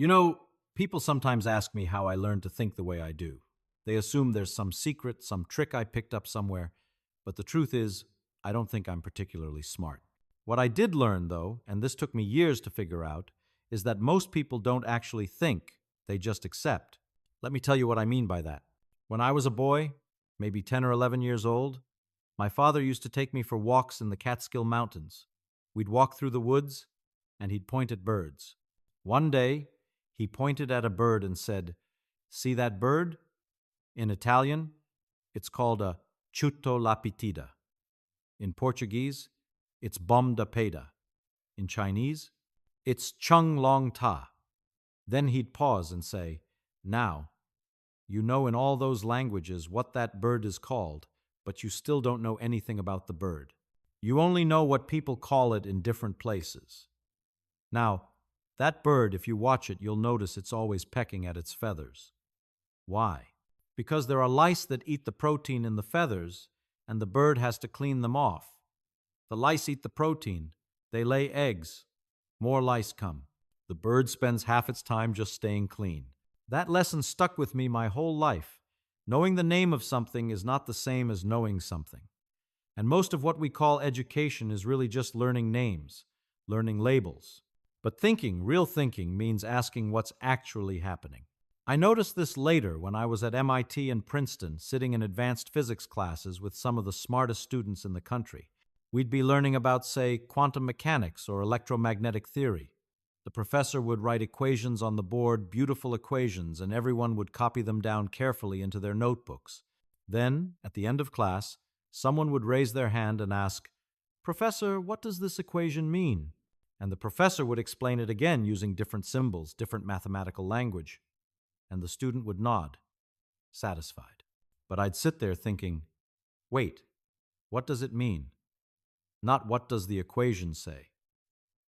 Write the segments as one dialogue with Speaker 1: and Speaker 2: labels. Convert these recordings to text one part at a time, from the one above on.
Speaker 1: You know, people sometimes ask me how I learned to think the way I do. They assume there's some secret, some trick I picked up somewhere, but the truth is, I don't think I'm particularly smart. What I did learn, though, and this took me years to figure out, is that most people don't actually think, they just accept. Let me tell you what I mean by that. When I was a boy, maybe 10 or 11 years old, my father used to take me for walks in the Catskill Mountains. We'd walk through the woods, and he'd point at birds. One day, he pointed at a bird and said, "See that bird? In Italian, it's called a chuto lapitida. In Portuguese, it's bom da peda. In Chinese, it's chung long ta." Then he'd pause and say, "Now, you know in all those languages what that bird is called, but you still don't know anything about the bird. You only know what people call it in different places. Now, that bird, if you watch it, you'll notice it's always pecking at its feathers. Why? Because there are lice that eat the protein in the feathers, and the bird has to clean them off. The lice eat the protein. They lay eggs. More lice come. The bird spends half its time just staying clean." That lesson stuck with me my whole life. Knowing the name of something is not the same as knowing something. And most of what we call education is really just learning names, learning labels. But thinking, real thinking, means asking what's actually happening. I noticed this later when I was at MIT and Princeton, sitting in advanced physics classes with some of the smartest students in the country. We'd be learning about, say, quantum mechanics or electromagnetic theory. The professor would write equations on the board, beautiful equations, and everyone would copy them down carefully into their notebooks. Then, at the end of class, someone would raise their hand and ask, "Professor, what does this equation mean?" And the professor would explain it again using different symbols, different mathematical language. And the student would nod, satisfied. But I'd sit there thinking, wait, what does it mean? Not what does the equation say?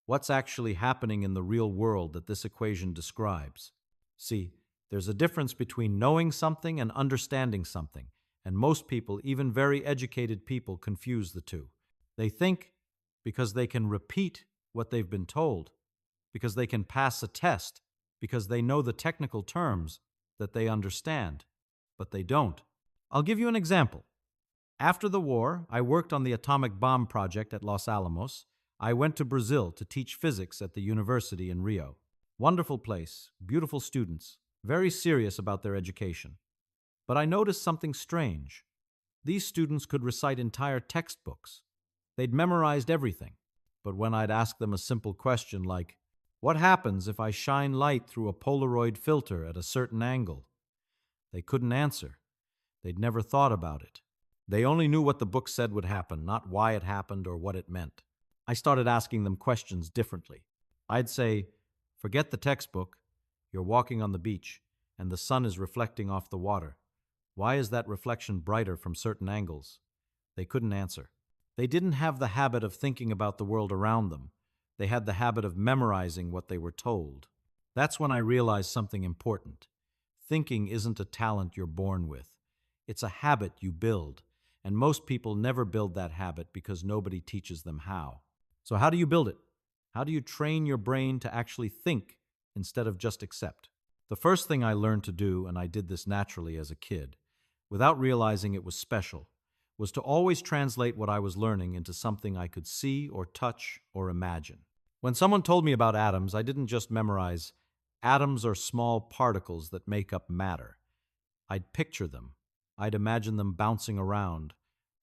Speaker 1: What's actually happening in the real world that this equation describes? See, there's a difference between knowing something and understanding something, and most people, even very educated people, confuse the two. They think because they can repeat what they've been told, because they can pass a test, because they know the technical terms, that they understand, but they don't. I'll give you an example. After the war, I worked on the atomic bomb project at Los Alamos. I went to Brazil to teach physics at the university in Rio. Wonderful place, beautiful students, very serious about their education. But I noticed something strange. These students could recite entire textbooks. They'd memorized everything. But when I'd ask them a simple question like, "What happens if I shine light through a Polaroid filter at a certain angle?" they couldn't answer. They'd never thought about it. They only knew what the book said would happen, not why it happened or what it meant. I started asking them questions differently. I'd say, "Forget the textbook. You're walking on the beach, and the sun is reflecting off the water. Why is that reflection brighter from certain angles?" They couldn't answer. They didn't have the habit of thinking about the world around them. They had the habit of memorizing what they were told. That's when I realized something important. Thinking isn't a talent you're born with. It's a habit you build, and most people never build that habit because nobody teaches them how. So how do you build it? How do you train your brain to actually think instead of just accept? The first thing I learned to do, and I did this naturally as a kid, without realizing it was special, was to always translate what I was learning into something I could see or touch or imagine. When someone told me about atoms, I didn't just memorize, "Atoms are small particles that make up matter." I'd picture them. I'd imagine them bouncing around,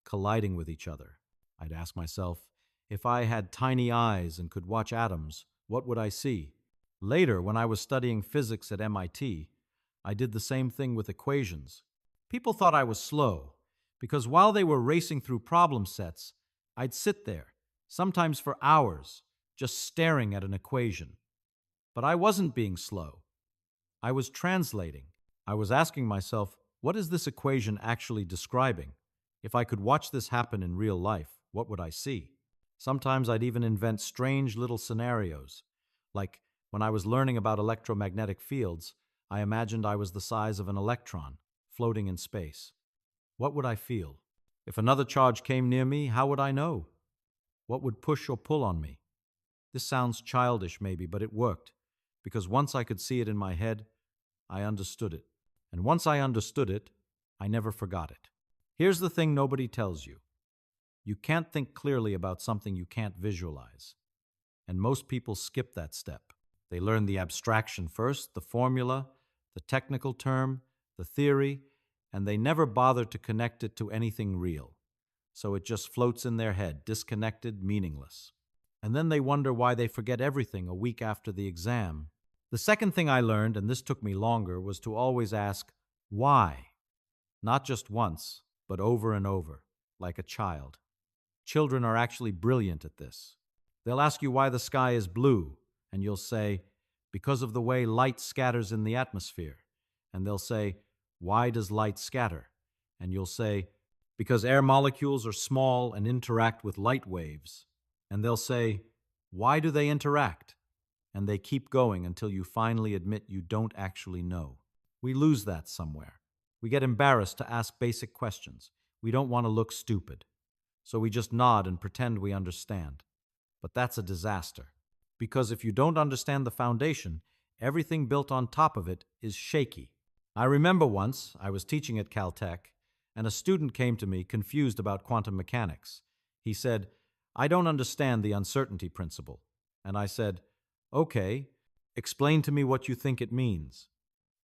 Speaker 1: colliding with each other. I'd ask myself, if I had tiny eyes and could watch atoms, what would I see? Later, when I was studying physics at MIT, I did the same thing with equations. People thought I was slow, because while they were racing through problem sets, I'd sit there, sometimes for hours, just staring at an equation. But I wasn't being slow. I was translating. I was asking myself, what is this equation actually describing? If I could watch this happen in real life, what would I see? Sometimes I'd even invent strange little scenarios. Like when I was learning about electromagnetic fields, I imagined I was the size of an electron, floating in space. What would I feel? If another charge came near me, how would I know? What would push or pull on me? This sounds childish maybe, but it worked. because once I could see it in my head, I understood it. And once I understood it, I never forgot it. Here's the thing nobody tells you. You can't think clearly about something you can't visualize. And most people skip that step. They learn the abstraction first, the formula, the technical term, the theory, and they never bother to connect it to anything real. So it just floats in their head, disconnected, meaningless. And then they wonder why they forget everything a week after the exam. The second thing I learned, and this took me longer, was to always ask, why? Not just once, but over and over, like a child. Children are actually brilliant at this. They'll ask you why the sky is blue, and you'll say, because of the way light scatters in the atmosphere. And they'll say, why does light scatter? And you'll say, because air molecules are small and interact with light waves. And they'll say, why do they interact? And they keep going until you finally admit you don't actually know. We lose that somewhere. We get embarrassed to ask basic questions. We don't want to look stupid. So we just nod and pretend we understand. But that's a disaster. Because if you don't understand the foundation, everything built on top of it is shaky. I remember once, I was teaching at Caltech, and a student came to me confused about quantum mechanics. He said, I don't understand the uncertainty principle. And I said, okay, explain to me what you think it means.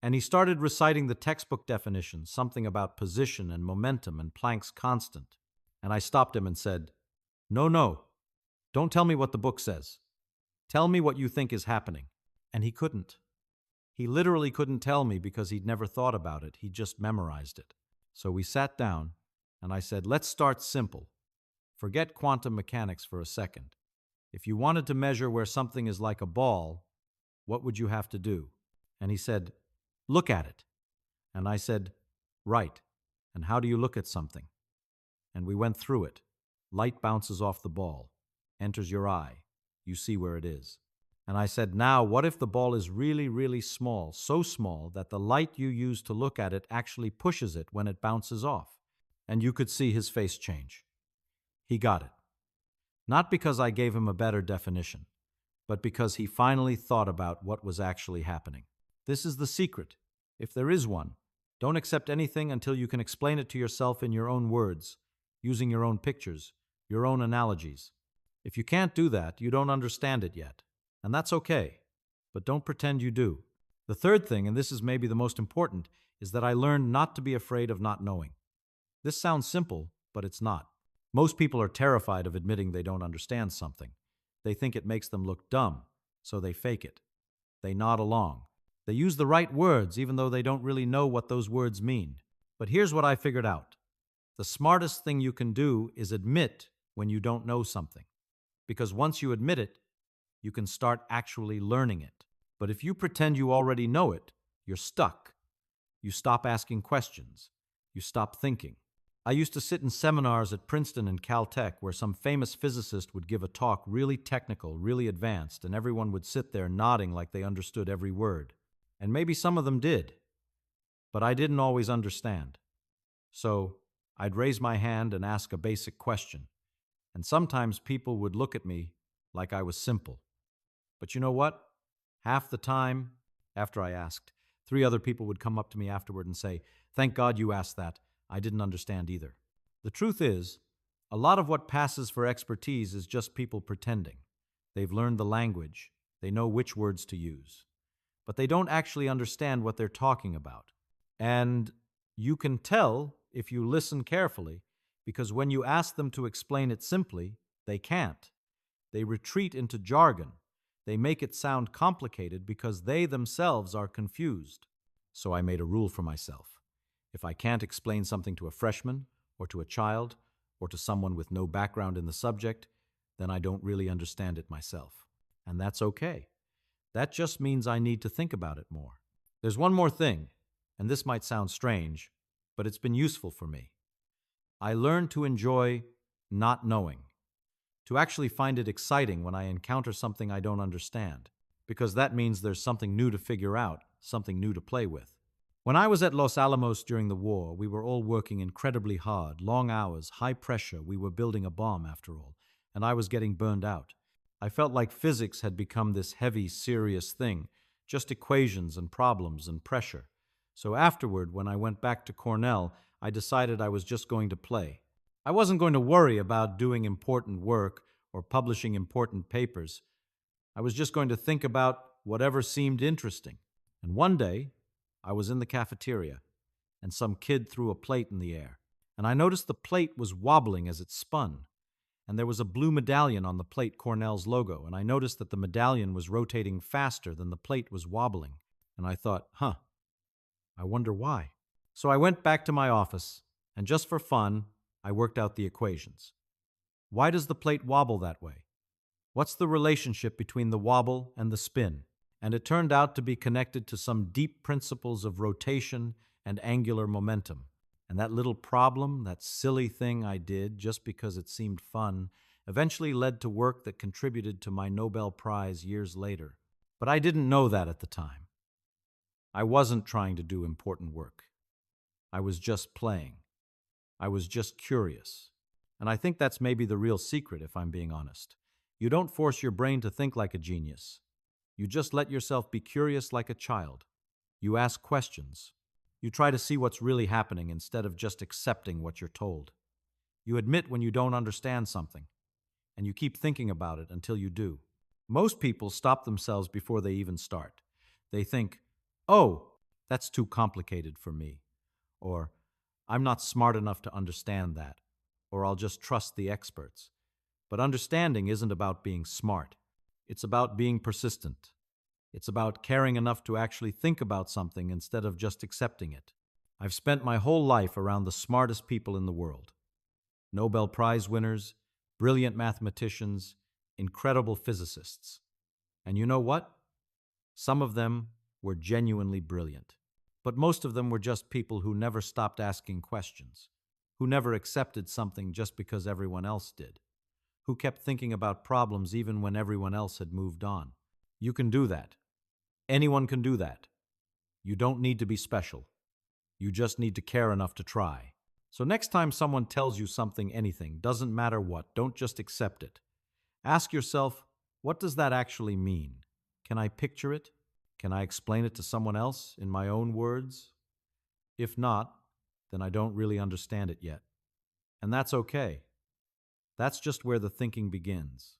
Speaker 1: And he started reciting the textbook definition, something about position and momentum and Planck's constant. And I stopped him and said, no, don't tell me what the book says. Tell me what you think is happening. And he couldn't. He literally couldn't tell me because he'd never thought about it. He just memorized it. So we sat down, and I said, let's start simple. Forget quantum mechanics for a second. If you wanted to measure where something is like a ball, what would you have to do? And he said, look at it. And I said, right. And how do you look at something? And we went through it. Light bounces off the ball, enters your eye. You see where it is. And I said, now, what if the ball is really, really small, so small that the light you use to look at it actually pushes it when it bounces off? And you could see his face change. He got it. Not because I gave him a better definition, but because he finally thought about what was actually happening. This is the secret, if there is one. Don't accept anything until you can explain it to yourself in your own words, using your own pictures, your own analogies. If you can't do that, you don't understand it yet. And that's okay, but don't pretend you do. The third thing, and this is maybe the most important, is that I learned not to be afraid of not knowing. This sounds simple, but it's not. Most people are terrified of admitting they don't understand something. They think it makes them look dumb, so they fake it. They nod along. They use the right words even though they don't really know what those words mean. But here's what I figured out. The smartest thing you can do is admit when you don't know something. Because once you admit it, you can start actually learning it. But if you pretend you already know it, you're stuck. You stop asking questions. You stop thinking. I used to sit in seminars at Princeton and Caltech where some famous physicist would give a talk really technical, really advanced, and everyone would sit there nodding like they understood every word. And maybe some of them did. But I didn't always understand. So I'd raise my hand and ask a basic question. And sometimes people would look at me like I was simple. But you know what? Half the time, after I asked, 3 other people would come up to me afterward and say, thank God you asked that. I didn't understand either. The truth is, a lot of what passes for expertise is just people pretending. They've learned the language. They know which words to use. But they don't actually understand what they're talking about. And you can tell if you listen carefully, because when you ask them to explain it simply, they can't. They retreat into jargon. They make it sound complicated because they themselves are confused. So I made a rule for myself. If I can't explain something to a freshman, or to a child, or to someone with no background in the subject, then I don't really understand it myself. And that's okay. That just means I need to think about it more. There's one more thing, and this might sound strange, but it's been useful for me. I learned to enjoy not knowing, to actually find it exciting when I encounter something I don't understand, because that means there's something new to figure out, something new to play with. When I was at Los Alamos during the war, we were all working incredibly hard, long hours, high pressure. We were building a bomb, after all, and I was getting burned out. I felt like physics had become this heavy, serious thing, just equations and problems and pressure. So afterward, when I went back to Cornell, I decided I was just going to play. I wasn't going to worry about doing important work or publishing important papers. I was just going to think about whatever seemed interesting. And one day, I was in the cafeteria, and some kid threw a plate in the air. And I noticed the plate was wobbling as it spun. And there was a blue medallion on the plate, Cornell's logo, and I noticed that the medallion was rotating faster than the plate was wobbling. And I thought, I wonder why. So I went back to my office, and just for fun, I worked out the equations. Why does the plate wobble that way? What's the relationship between the wobble and the spin? And it turned out to be connected to some deep principles of rotation and angular momentum. And that little problem, that silly thing I did just because it seemed fun, eventually led to work that contributed to my Nobel Prize years later. But I didn't know that at the time. I wasn't trying to do important work. I was just playing. I was just curious. And I think that's maybe the real secret, if I'm being honest. You don't force your brain to think like a genius. You just let yourself be curious like a child. You ask questions. You try to see what's really happening instead of just accepting what you're told. You admit when you don't understand something, and you keep thinking about it until you do. Most people stop themselves before they even start. They think, oh, that's too complicated for me, or I'm not smart enough to understand that, or I'll just trust the experts. But understanding isn't about being smart. It's about being persistent. It's about caring enough to actually think about something instead of just accepting it. I've spent my whole life around the smartest people in the world. Nobel Prize winners, brilliant mathematicians, incredible physicists. And you know what? Some of them were genuinely brilliant. But most of them were just people who never stopped asking questions, who never accepted something just because everyone else did, who kept thinking about problems even when everyone else had moved on. You can do that. Anyone can do that. You don't need to be special. You just need to care enough to try. So next time someone tells you something, anything, doesn't matter what, don't just accept it. Ask yourself, what does that actually mean? Can I picture it? Can I explain it to someone else in my own words? If not, then I don't really understand it yet. And that's okay. That's just where the thinking begins.